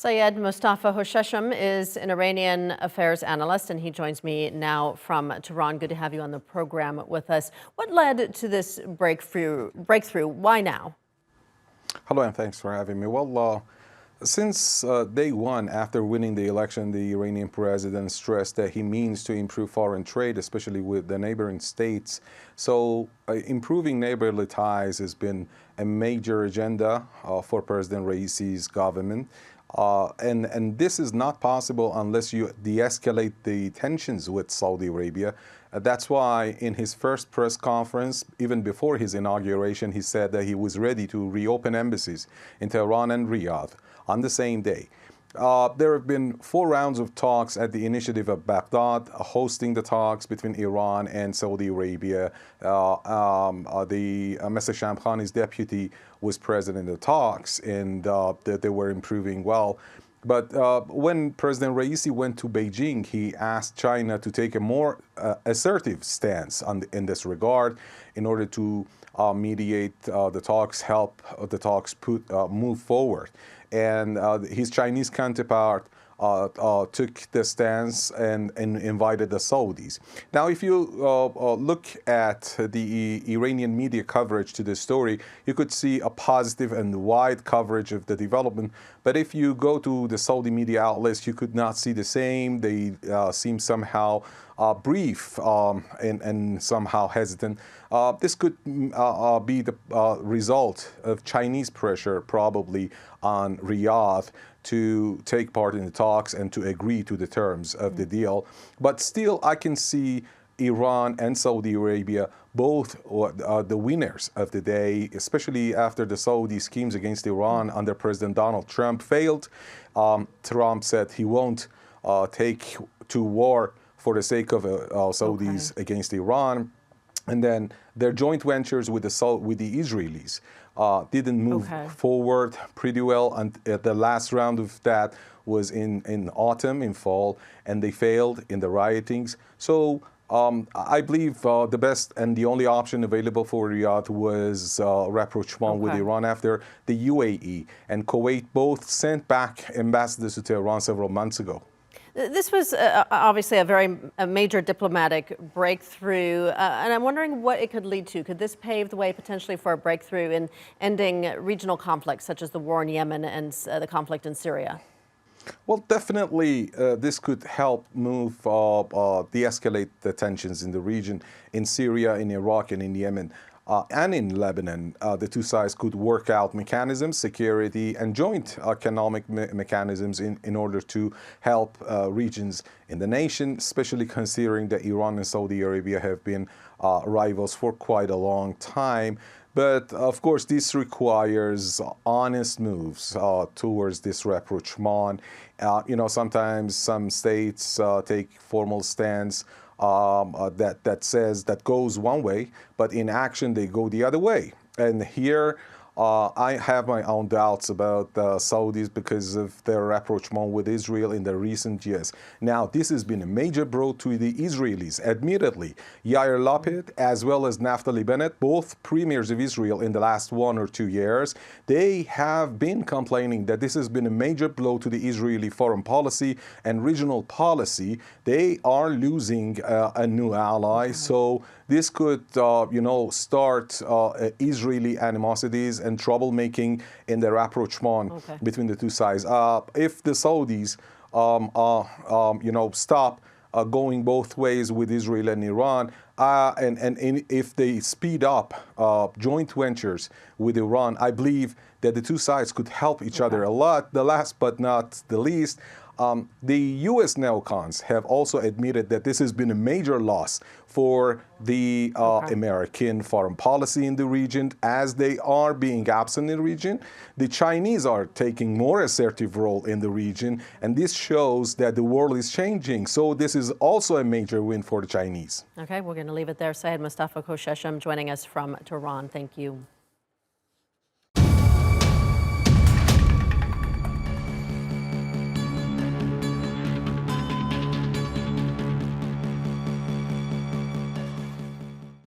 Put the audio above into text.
Seyed Mostafa Khoshcheshm is an Iranian affairs analyst, and he joins me now from Tehran. Good to have you on the program with us. What led to this breakthrough? Why now? Hello, and thanks for having me. Well, since day one after winning the election, the Iranian president stressed that he means to improve foreign trade, especially with the neighboring states. So improving neighborly ties has been a major agenda for President Raisi's government. And this is not possible unless you de-escalate the tensions with Saudi Arabia. That's why in his first press conference, even before his inauguration, he said that he was ready to reopen embassies in Tehran and Riyadh on the same day. There have been 4 rounds of talks at the initiative of Baghdad, hosting the talks between Iran and Saudi Arabia. Mr. Shamkhani's deputy was present in the talks, and they were improving well. But when President Raisi went to Beijing, he asked China to take a more assertive stance in this regard in order to mediate the talks, help the talks move forward. And his Chinese counterpart took the stance and invited the Saudis. Now, if you look at the Iranian media coverage to this story, you could see a positive and wide coverage of the development. But if you go to the Saudi media outlets, you could not see the same. They seem somehow brief and somehow hesitant. This could be the result of Chinese pressure, probably, on Riyadh to take part in the talks and to agree to the terms of the deal. But still, I can see Iran and Saudi Arabia both the winners of the day, especially after the Saudi schemes against Iran under President Donald Trump failed. Trump said he won't take to war for the sake of Saudis against Iran. And then their joint ventures with the Israelis didn't move forward pretty well. And the last round of that was in autumn, in fall, and they failed in the riotings. So I believe the best and the only option available for Riyadh was rapprochement with Iran after the UAE and Kuwait both sent back ambassadors to Tehran several months ago. This was obviously a major diplomatic breakthrough, and I'm wondering what it could lead to. Could this pave the way potentially for a breakthrough in ending regional conflicts such as the war in Yemen and the conflict in Syria? Well, definitely this could help move, de-escalate the tensions in the region, in Syria, in Iraq, and in Yemen. And in Lebanon, the two sides could work out mechanisms, security, and joint economic mechanisms in order to help regions in the nation, especially considering that Iran and Saudi Arabia have been rivals for quite a long time. But of course, this requires honest moves towards this rapprochement. Sometimes some states take formal stance that goes one way, but in action they go the other way. And here I have my own doubts about the Saudis because of their rapprochement with Israel in the recent years. Now, this has been a major blow to the Israelis, admittedly. Yair Lapid, as well as Naftali Bennett, both premiers of Israel in the last 1 or 2 years, they have been complaining that this has been a major blow to the Israeli foreign policy and regional policy. They are losing a new ally, so this could, start Israeli animosities and troublemaking in the rapprochement between the two sides. If the Saudis, stop going both ways with Israel and Iran, and if they speed up joint ventures with Iran, I believe that the two sides could help each other a lot. The last but not the least, the U.S. neocons have also admitted that this has been a major loss for the American foreign policy in the region, as they are being absent in the region. The Chinese are taking more assertive role in the region, and this shows that the world is changing. So this is also a major win for the Chinese. Okay, we're going to leave it there. Seyed Mostafa Khoshcheshm joining us from Tehran. Thank you.